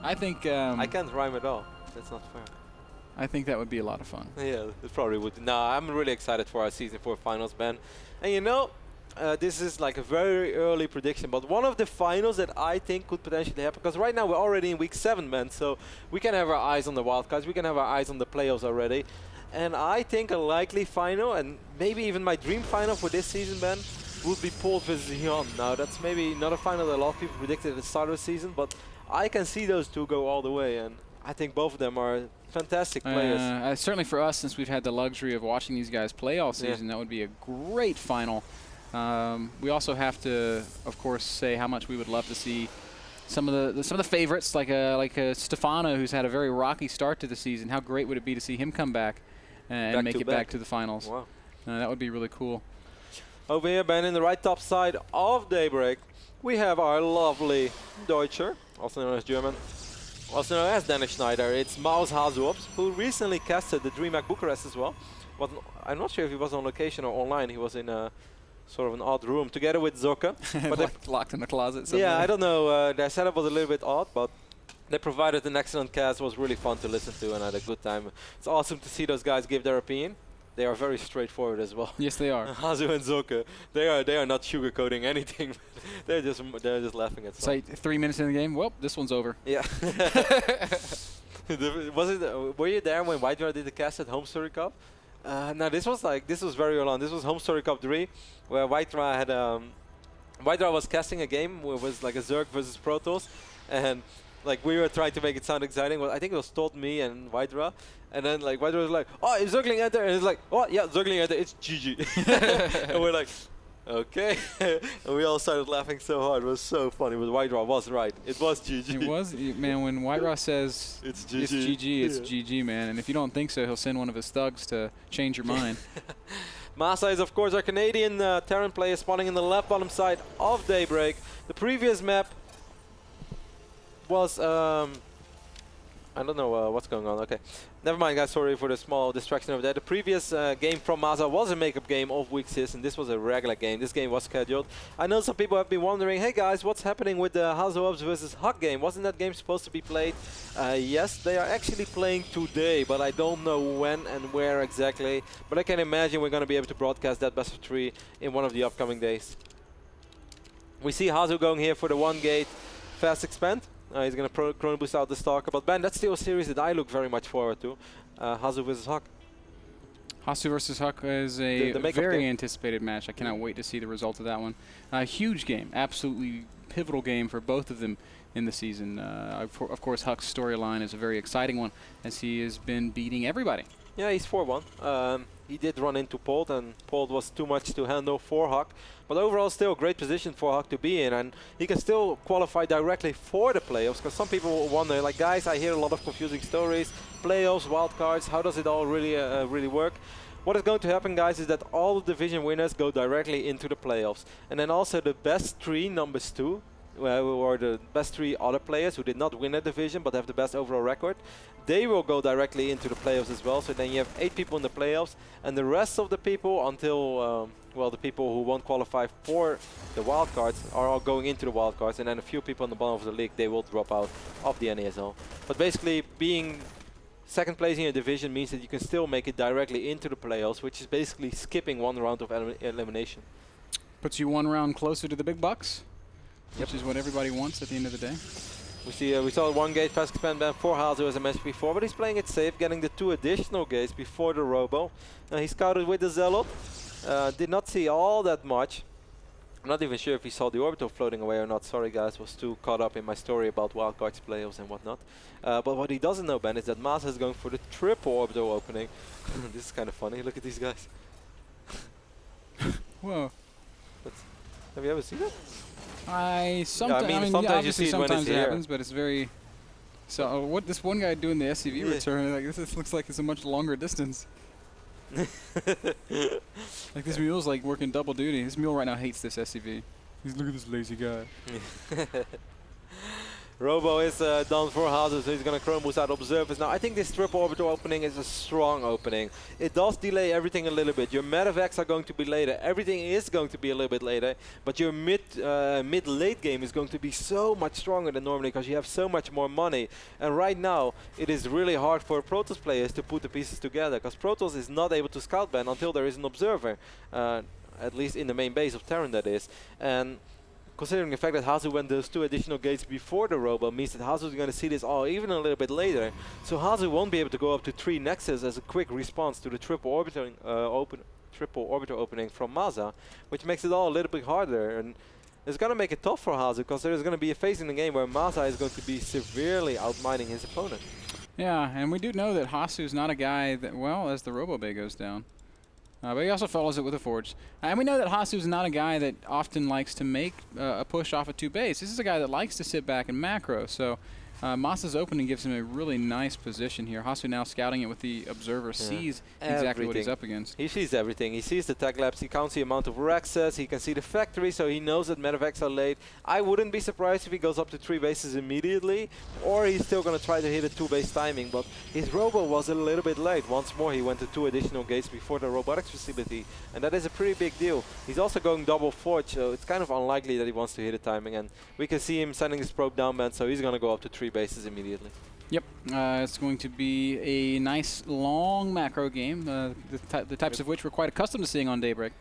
I think I can't rhyme at all. That's not fair. I think that would be a lot of fun. Yeah, it probably would. No, I'm really excited for our Season 4 finals, Ben. And you know, this is like a very early prediction, but one of the finals that I think could potentially happen, because right now we're already in week 7, man, so we can have our eyes on the wildcards, we can have our eyes on the playoffs already. And I think a likely final, and maybe even my dream final for this season, Ben, would be Paul versus Hyun. Now, that's maybe not a final that a lot of people predicted at the start of the season, but I can see those two go all the way, and I think both of them are fantastic players. Certainly for us, since we've had the luxury of watching these guys play all season, that would be a great final. We also have to, of course, say how much we would love to see some of the favorites, like Stefano, who's had a very rocky start to the season. How great would it be to see him come back and make it back to the finals? Wow. That would be really cool. Over here, Ben, in the right top side of Daybreak, we have our lovely Deutscher, also known as German, also known as Dennis Schneider. It's Hasuobs, who recently casted the DreamHack Bucharest as well. But I'm not sure if he was on location or online. He was in a sort of an odd room together with Zoka. But locked in the closet somewhere. Yeah, I don't know. Their setup was a little bit odd, but they provided an excellent cast. It was really fun to listen to, and I had a good time. It's awesome to see those guys give their opinion. They are very straightforward as well. Yes, they are. Hazu and Zoka, they are not sugarcoating anything. they're just laughing at something. So 3 minutes in the game. Well, this one's over. Yeah. Were you there when Whitera did the cast at Home Story Cup? No, this was very early on. This was Home Story Cup 3, where Whitera had Whitera was casting a game where it was like a Zerg versus Protoss, and like we were trying to make it sound exciting. Well, I think it was Todd, me, and Whitera. And then like Whitera was like, "Oh, is Zergling enter?" And it's like, "Oh, yeah, Zergling enter. It's GG." And we're like, "Okay." And we all started laughing so hard. It was so funny. But Whitera was right. It was GG. It was, man. When Whitera says it's GG, it's GG, man. And if you don't think so, he'll send one of his thugs to change your mind. Masa is, of course, our Canadian Terran player spawning in the left bottom side of Daybreak. The previous map was I don't know what's going on. Okay, never mind, guys. Sorry for the small distraction over there. The previous game from Masa was a makeup game of week 6, and this was a regular game. This game was scheduled. I know some people have been wondering, hey guys, what's happening with the Hasuobs versus Huck game? Wasn't that game supposed to be played? Yes, they are actually playing today, but I don't know when and where exactly. But I can imagine we're going to be able to broadcast that best of 3 in one of the upcoming days. We see Hasu going here for the 1 gate fast expand. He's going to chrono boost out the Stalker, but Ben, that's still a series that I look very much forward to. Hasu versus Huck. Hasu versus Huck is a very anticipated match. I cannot wait to see the result of that one. A huge game, absolutely pivotal game for both of them in the season. Of course, Huck's storyline is a very exciting one, as he has been beating everybody. Yeah, he's 4-1. He did run into Pold, and Pold was too much to handle for Huck. But overall, still a great position for Huck to be in, and he can still qualify directly for the playoffs. Because some people will wonder, like, guys, I hear a lot of confusing stories. Playoffs, wildcards, how does it all really work? What is going to happen, guys, is that all the division winners go directly into the playoffs. And then also the best 3 numbers 2, or the best 3 other players who did not win a division but have the best overall record, they will go directly into the playoffs as well. So then you have 8 people in the playoffs, and the rest of the people until, well, the people who won't qualify for the wildcards are all going into the wildcards, and then a few people in the bottom of the league, they will drop out of the NASL. But basically, being second place in your division means that you can still make it directly into the playoffs, which is basically skipping 1 round of elimination. Puts you 1 round closer to the big bucks, which is what everybody wants at the end of the day. We saw 1 gate fast expand ban for Hazu, as I mentioned before, but he's playing it safe, getting the 2 additional gates before the Robo. He scouted with the Zealot, did not see all that much. I'm not even sure if he saw the orbital floating away or not. Sorry guys, was too caught up in my story about wildcards, playoffs and whatnot. But what he doesn't know, Ben, is that Masa is going for the triple orbital opening. This is kind of funny, look at these guys. Whoa. Have you ever seen that? Sometimes obviously sometimes it happens, but it's very. So what this one guy doing the SCV return? Like this looks like it's a much longer distance. Like this mule's like working double duty. This mule right now hates this SCV. He's look at this lazy guy. Robo is done for Hasu, so he's going to Chrome Boost out Observers. Now, I think this triple orbital opening is a strong opening. It does delay everything a little bit. Your medevacs are going to be later. Everything is going to be a little bit later. But your mid-late game is going to be so much stronger than normally because you have so much more money. And right now, it is really hard for Protoss players to put the pieces together because Protoss is not able to scout ban until there is an observer. At least in the main base of Terran, that is. And considering the fact that Hasu went those 2 additional gates before the Robo means that Hasu is going to see this all even a little bit later. So Hasu won't be able to go up to 3 Nexus as a quick response to the triple orbital opening from Masa, which makes it all a little bit harder. And it's going to make it tough for Hasu because there's going to be a phase in the game where Masa is going to be severely outmining his opponent. Yeah, and we do know that Hasu is not a guy that, well, as the Robo Bay goes down. But he also follows it with a Forge. And we know that Hasu is not a guy that often likes to make a push off of 2 base. This is a guy that likes to sit back and macro. So Masa's opening gives him a really nice position here. Hasu now scouting it with the Observer, sees exactly what he's up against. He sees everything. He sees the tech labs, he counts the amount of Rexes, he can see the factory, so he knows that medevacs are late. I wouldn't be surprised if he goes up to 3 bases immediately, or he's still going to try to hit a 2-base timing, but his Robo was a little bit late. Once more, he went to 2 additional gates before the robotics facility, and that is a pretty big deal. He's also going double Forge, so it's kind of unlikely that he wants to hit a timing, and we can see him sending his probe down band, so he's going to go up to 3 bases immediately. Yep, it's going to be a nice long macro game, the types of which we're quite accustomed to seeing on Daybreak.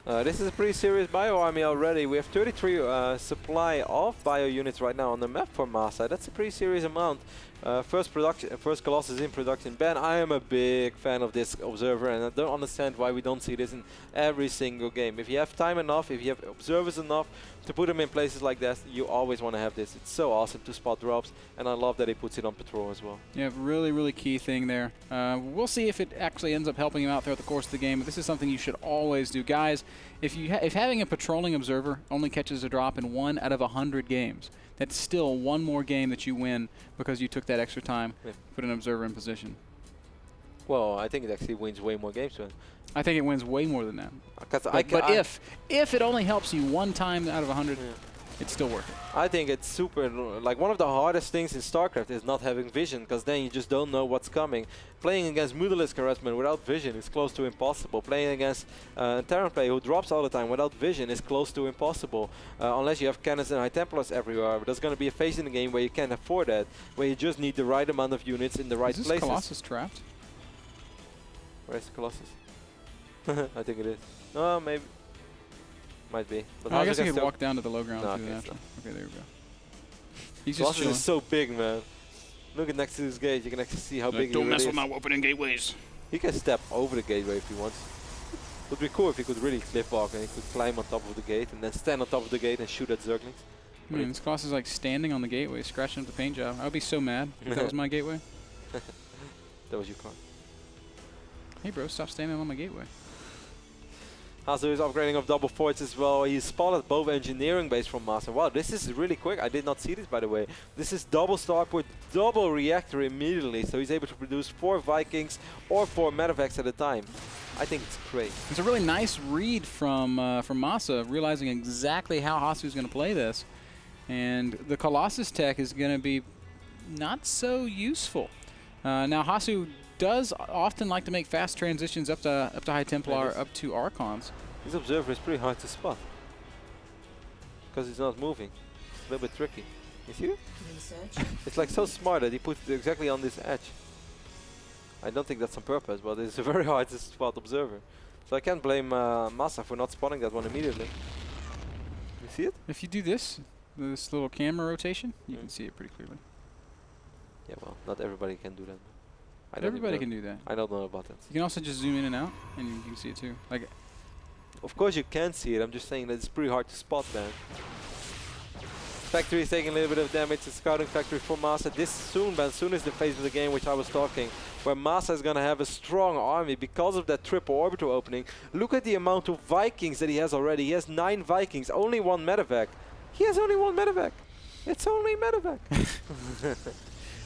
This is a pretty serious bio army already. We have 33 supply of bio units right now on the map for Masa. That's a pretty serious amount. First Colossus in production. Ben, I am a big fan of this Observer, and I don't understand why we don't see this in every single game. If you have time enough, if you have observers enough to put them in places like that, you always want to have this. It's so awesome to spot drops, and I love that he puts it on patrol as well. Yeah, really, really key thing there. We'll see if it actually ends up helping him out throughout the course of the game, but this is something you should always do. Guys, if having a patrolling observer only catches a drop in 1 out of 100 games, that's still one more game that you win because you took that extra time, put an observer in position. Well, I think it actually wins way more games. I think it wins way more than that. But if it only helps you 1 time out of 100, it's still worth it. I think it's super, like one of the hardest things in StarCraft is not having vision, because then you just don't know what's coming. Playing against Mutalisk harassment without vision is close to impossible. Playing against Terran player who drops all the time without vision is close to impossible. Unless you have cannons and High Templars everywhere. But there's going to be a phase in the game where you can't afford that, where you just need the right amount of units in the right places. Is this Colossus trapped? Where's the Colossus? I think it is. No, maybe. Might be. But I guess he could walk down to the low ground. Okay, there we go. He's just chilling. Is so big, man. Look at next to this gate. You can actually see how big he is. Don't mess with my opening gateways. He can step over the gateway if he wants. It would be cool if he could really cliff walk and he could climb on top of the gate and then stand on top of the gate and shoot at Zerglings. Man, this Colossus is like standing on the gateway, scratching up the paint job. I would be so mad if that was my gateway. That was your car. Hey, bro, stop standing on my gateway. Hasu is upgrading of double forts as well. He spotted both engineering base from Masa. Wow, this is really quick. I did not see this, by the way. This is double starport, double reactor immediately. So he's able to produce 4 Vikings or 4 medevacs at a time. I think it's great. It's a really nice read from Masa, realizing exactly how Hasu is going to play this. And the Colossus tech is going to be not so useful. Now, Hasu does often like to make fast transitions up to High Templar, up to Archons. This observer is pretty hard to spot because he's not moving. It's a little bit tricky. You see it? It's like so smart that he put it exactly on this edge. I don't think that's on purpose, but it's a very hard to spot observer. So I can't blame Masa for not spotting that one immediately. You see it? If you do this little camera rotation, you can see it pretty clearly. Yeah, well, not everybody can do that. Everybody can do that. I don't know about that. You can also just zoom in and out, and you can see it too. Like, of course you can see it. I'm just saying that it's pretty hard to spot, man. Factory is taking a little bit of damage. It's scouting factory for Masa. This soon is the phase of the game which I was talking, where Masa is going to have a strong army because of that triple orbital opening. Look at the amount of Vikings that he has already. He has 9 Vikings, only 1 medevac. He has only 1 medevac. It's only medevac.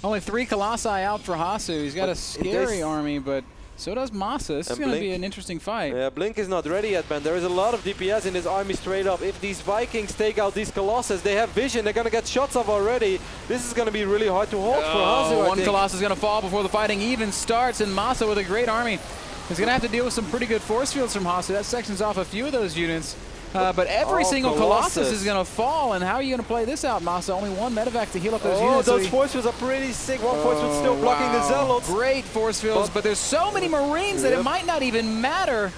Only 3 Colossi out for Hasu. He's got a scary army, but So does Masa. This is going to be an interesting fight. Yeah, Blink is not ready yet, man. There is a lot of DPS in this army straight up. If these Vikings take out these Colossus, they have vision. They're going to get shots off already. This is going to be really hard to hold for Hasu, One Colossus is going to fall before the fighting even starts, and Masa with a great army is going to have to deal with some pretty good force fields from Hasu. That sections off a few of those units. But every single Colossus is going to fall, and how are you going to play this out, Masa? Only one medevac to heal up those units. Those force fields are pretty sick. One force field still blocking the Zealots. Great force fields, but there's so many Marines that it might not even matter.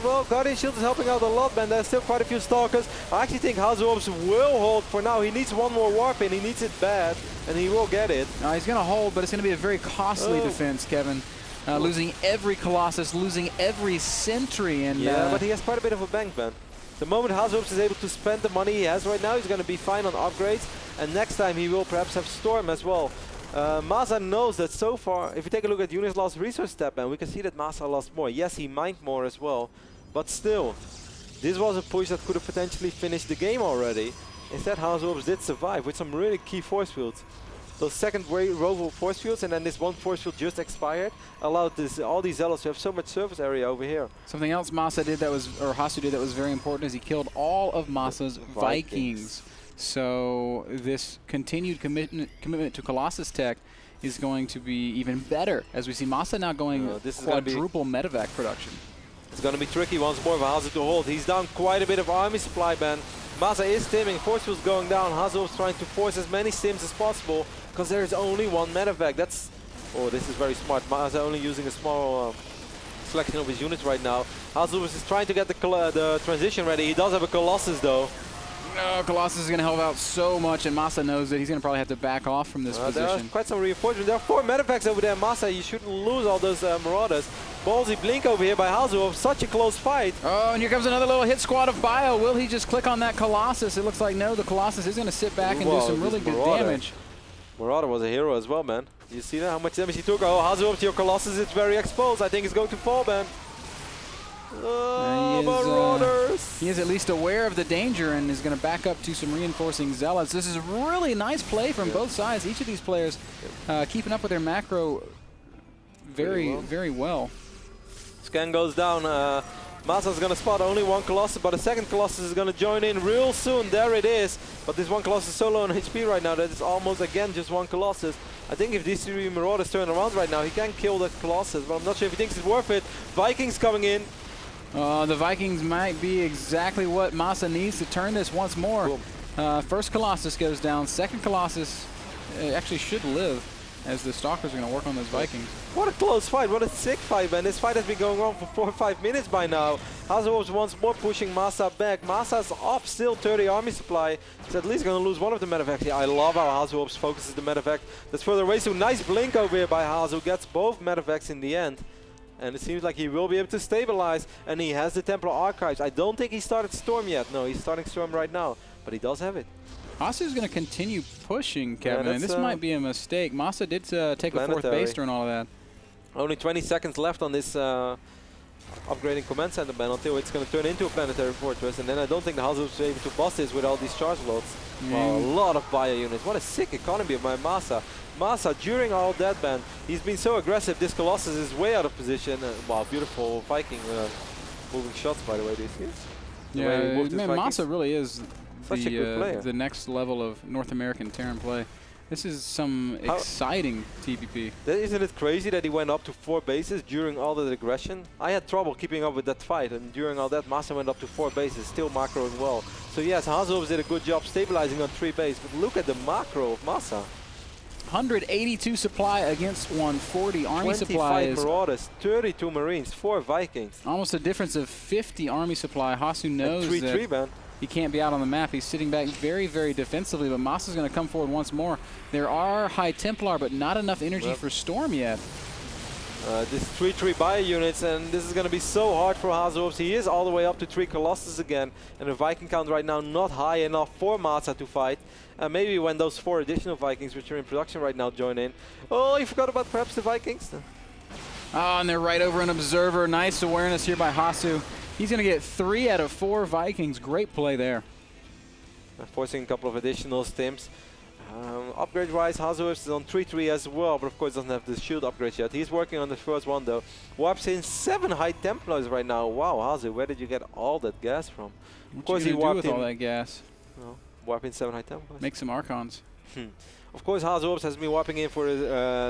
Well, Guardian Shield is helping out a lot, man. There's still quite a few Stalkers. I actually think Hasuobs will hold for now. He needs one more warp in. He needs it bad, and he will get it. No, he's going to hold, but it's going to be a very costly defense, Kevin. Losing every Colossus, losing every Sentry. And yeah, but he has quite a bit of a bank, man. The moment Hasuobs is able to spend the money he has right now, he's going to be fine on upgrades. And next time he will perhaps have Storm as well. Masa knows that so far, if you take a look at Union's last resource step, man, we can see that Masa lost more. Yes, he mined more as well. But still, this was a push that could have potentially finished the game already. Instead, Hasuobs did survive with some really key force fields. Those second row of force fields, and then this one force field just expired, allowed all these Zealots to have so much surface area over here. Something else Masa did that was, or Hasu did that was very important, is he killed all of Masa's Vikings. So this continued commitment to Colossus tech is going to be even better, as we see Masa now going quadruple medevac production. It's going to be tricky once more for Hasu to hold. He's down quite a bit of army supply, man. Masa is stimming, force fields going down. Hasuobs trying to force as many stims as possible because there is only one medevac. That's, this is very smart. Masa only using a small selection of his units right now. Hasuobs is trying to get the transition ready. He does have a Colossus though. No, Colossus is going to help out so much, and Masa knows that he's going to probably have to back off from this position. There are quite some reinforcements. There are 4 medevacs over there. Masa, you shouldn't lose all those Marauders. Ballsy blink over here by Hasuobs. Such a close fight. Oh, and here comes another little hit squad of Bio. Will he just click on that Colossus? It looks like no, the Colossus is going to sit back and do some really good damage. Marauder was a hero as well, man. You see that? How much damage he took? Oh, Hasuobs, your Colossus is very exposed. I think it's going to fall, man. Marauders! He is at least aware of the danger and is going to back up to some reinforcing Zealots. This is a really nice play from both sides. Each of these players keeping up with their macro very well. Scan goes down. Masa's going to spot only one Colossus, but a second Colossus is going to join in real soon. There it is. But this one Colossus is so low on HP right now that it's almost again just one Colossus. I think if these 3 Marauders turn around right now, he can kill that Colossus, but I'm not sure if he thinks it's worth it. Vikings coming in. The Vikings might be exactly what Masa needs to turn this once more. First Colossus goes down. Second Colossus actually should live, as the Stalkers are going to work on those Vikings. What a close fight. What a sick fight, man. This fight has been going on for 4 or 5 minutes by now. Hasuobs once more pushing Masa back. Masa's up still 30 army supply. He's at least going to lose one of the medevacs. Yeah, I love how Hasuobs focuses the medevac. That's further away. So nice blink over here by Hasu. Gets both medevacs in the end. And it seems like he will be able to stabilize. And he has the Templar Archives. I don't think he started Storm yet. No, he's starting Storm right now. But he does have it. Hasu is going to continue pushing, Kevin, and this might be a mistake. Masa did take a 4th baster and all of that. Only 20 seconds left on this upgrading command center ban until it's going to turn into a planetary fortress, and then I don't think the Hasuobs are able to bust this with all these charge loads. Wow, a lot of bio units. What a sick economy of my Masa. Masa, during all that ban, he's been so aggressive. This Colossus is way out of position. Wow, beautiful Viking moving shots, by the way. Do you see it? Yeah, man, Masa really is such a good player. The next level of North American Terran play. This is some exciting TPP. Isn't it crazy that he went up to 4 bases during all that aggression? I had trouble keeping up with that fight, and during all that, Masa went up to 4 bases, still macroing well. So yes, Hasuobs did a good job stabilizing on 3 bases, but look at the macro of Masa. 182 supply against 140 army supply. 25 Marauders, 32 Marines, 4 Vikings. Almost a difference of 50 army supply. Hasu knows that he can't be out on the map. He's sitting back very defensively, but Masa's going to come forward once more. There are high Templar, but not enough energy for Storm yet. This 3-3 bio units, and this is going to be so hard for Hasuobs. He is all the way up to 3 Colossus again, and the Viking count right now not high enough for Masa to fight. Maybe when those 4 additional Vikings, which are in production right now, join in. Oh, you forgot about perhaps the Vikings? Oh, and they're right over an Observer. Nice awareness here by Hasu. He's going to get 3 out of 4 Vikings. Great play there. Forcing a couple of additional stims. Upgrade-wise, Hasuobs is on 3-3 as well, but of course doesn't have the shield upgrade yet. He's working on the first one though. Warps in 7 High Templars right now. Wow, Hasu, where did you get all that gas from? Of course, he warped with all that gas. Well, warp in 7 High Templars. Make some Archons. Of course, Hasuobs has been warping in for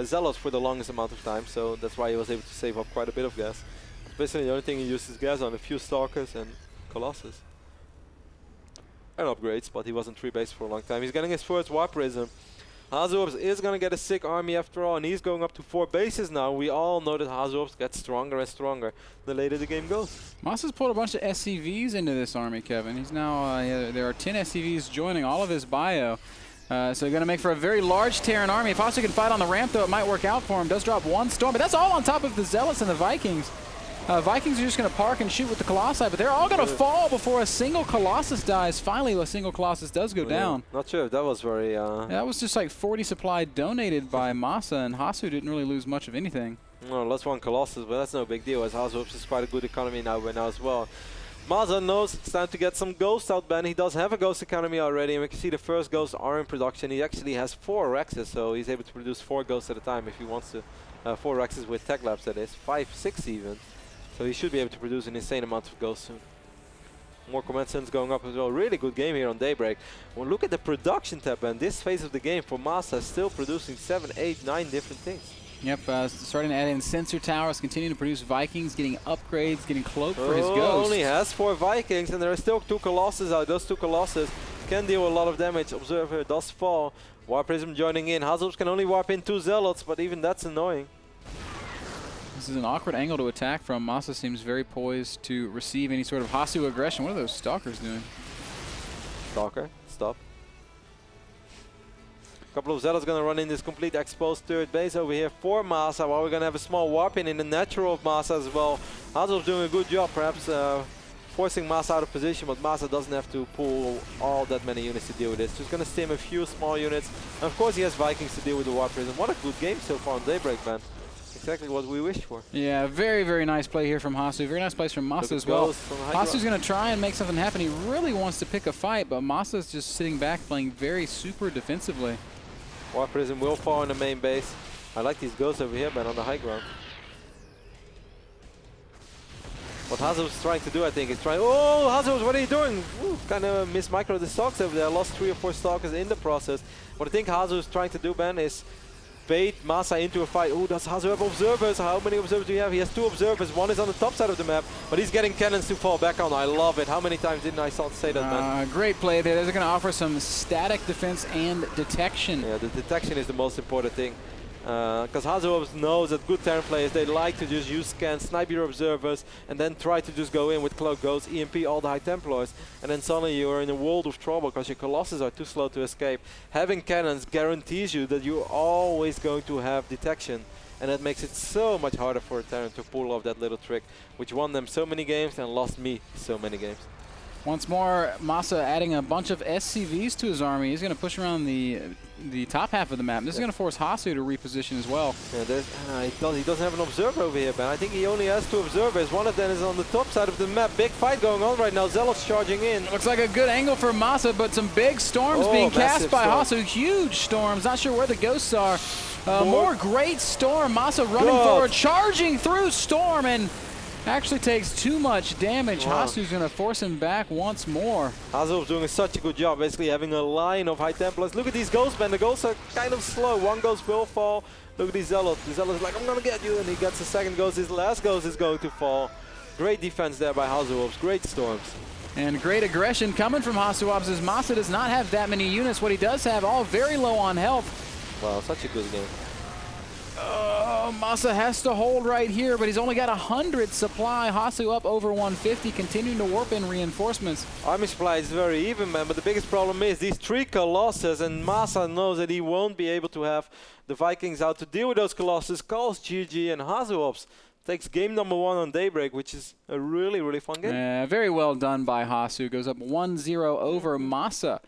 Zealots for the longest amount of time, so that's why he was able to save up quite a bit of gas. Basically, the only thing he uses gas on, a few Stalkers and Colossus. And upgrades, but he wasn't 3-based for a long time. He's getting his first Warp Prism. Hasuobs is going to get a sick army after all, and he's going up to 4 bases now. We all know that Hasuobs gets stronger and stronger the later the game goes. Masa's pulled a bunch of SCVs into this army, Kevin. He's now, there are 10 SCVs joining all of his bio. So they're going to make for a very large Terran army. If Hasu can fight on the ramp, though, it might work out for him. Does drop 1 Storm, but that's all on top of the Zealots and the Vikings. Vikings are just going to park and shoot with the Colossi, but they're all going to fall before a single Colossus dies. Finally, a single Colossus does go down. Not sure if that was very... that was just like 40 supply donated by Masa, and Hasu didn't really lose much of anything. No, lost 1 Colossus, but that's no big deal, as Hasuobs is quite a good economy now as well. Masa knows it's time to get some Ghosts out, Ben. He does have a Ghost economy already, and we can see the first Ghosts are in production. He actually has 4 Rexes, so he's able to produce 4 Ghosts at a time if he wants to. 4 Rexes with Tech Labs, that is. 5, 6 even. So he should be able to produce an insane amount of Ghosts soon. More command centers going up as well. Really good game here on Daybreak. Well, look at the production tab, and this phase of the game for Masa is still producing 7, 8, 9 different things. Yep, starting to add in sensor towers, continuing to produce Vikings, getting upgrades, getting cloaked for his Ghosts. Only has 4 Vikings, and there are still 2 Colossus out. Those 2 Colossus can deal a lot of damage. Observer does fall. Warp Prism joining in. Hasuobs can only warp in 2 Zealots, but even that's annoying. This is an awkward angle to attack from. Masa seems very poised to receive any sort of Hasu aggression. What are those Stalkers doing? Stalker, stop. A couple of Zealots going to run in this complete exposed third base over here for Masa, while we're going to have a small warp in the natural of Masa as well. Hasuobs doing a good job, perhaps forcing Masa out of position, but Masa doesn't have to pull all that many units to deal with this. Just going to stim a few small units. And of course he has Vikings to deal with the Warp Prism. What a good game so far on Daybreak, man. Exactly what we wished for. Yeah, very, very nice play here from Hasu. Very nice plays from Masa as well. Hasu's going to try and make something happen. He really wants to pick a fight, but Masa's just sitting back playing very super defensively. Warp Prism will fall in the main base. I like these Ghosts over here, man, on the high ground. What Hasuobs trying to do, I think, is trying... Oh, Hasuobs, what are you doing? Kind of mismicro the Stalks over there. Lost 3 or 4 Stalkers in the process. What I think Hasuobs is trying to do, Ben, is bait Masa into a fight. Oh, does Hasu have observers? How many observers do you have? He has 2 observers. One is on the top side of the map, but he's getting cannons to fall back on. I love it. How many times didn't I say that, man? Great play there. They're going to offer some static defense and detection. Yeah, the detection is the most important thing. Because Hasuobs knows that good Terran players, they like to just use scans, snipe your observers, and then try to just go in with Cloak Ghosts, EMP all the High Templars, and then suddenly you are in a world of trouble because your Colossus are too slow to escape. Having cannons guarantees you that you're always going to have detection, and that makes it so much harder for a Terran to pull off that little trick, which won them so many games and lost me so many games. Once more, Masa adding a bunch of SCVs to his army. He's going to push around the top half of the map. This is going to force Hasu to reposition as well. Yeah, he doesn't have an observer over here, man. I think he only has 2 observers. One of them is on the top side of the map. Big fight going on right now. Zealots charging in. Looks like a good angle for Masa, but some big storms being cast by Hasu. Huge storms. Not sure where the Ghosts are. More great storm. Masa running forward, charging through storm, and actually takes too much damage. Wow. Hasu's going to force him back once more. Hasuobs doing such a good job, basically having a line of High Templars. Look at these Ghosts, man. The Ghosts are kind of slow. One Ghost will fall. Look at these Zealots. The Zealot's like, I'm going to get you. And he gets the second Ghost. His last Ghost is going to fall. Great defense there by Hasuobs. Great storms. And great aggression coming from Hasuobs, as Masa does not have that many units. What he does have, all very low on health. Wow, such a good game. Masa has to hold right here, but he's only got 100 supply. Hasu up over 150, continuing to warp in reinforcements. Army supply is very even, man, but the biggest problem is these 3 Colossus, and Masa knows that he won't be able to have the Vikings out to deal with those Colossus. Calls GG, and Hasuobs takes game number 1 on Daybreak, which is a really, really fun game. Very well done by Hasu. Goes up 1-0 over Masa.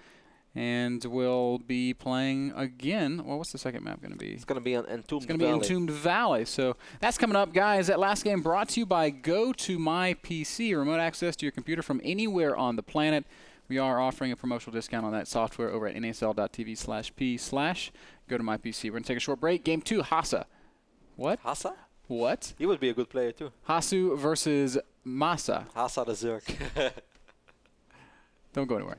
And we'll be playing again. Well, what's the second map going to be? It's going to be on Entombed Valley. It's going to be Entombed Valley. So that's coming up, guys. That last game brought to you by Go to My PC. Remote access to your computer from anywhere on the planet. We are offering a promotional discount on that software over at nasl.tv/p/. Go to my PC. We're going to take a short break. Game 2, Hasa. What? Hasa? What? He would be a good player too. Hasu versus Masa. Hasa the Zerg. Don't go anywhere.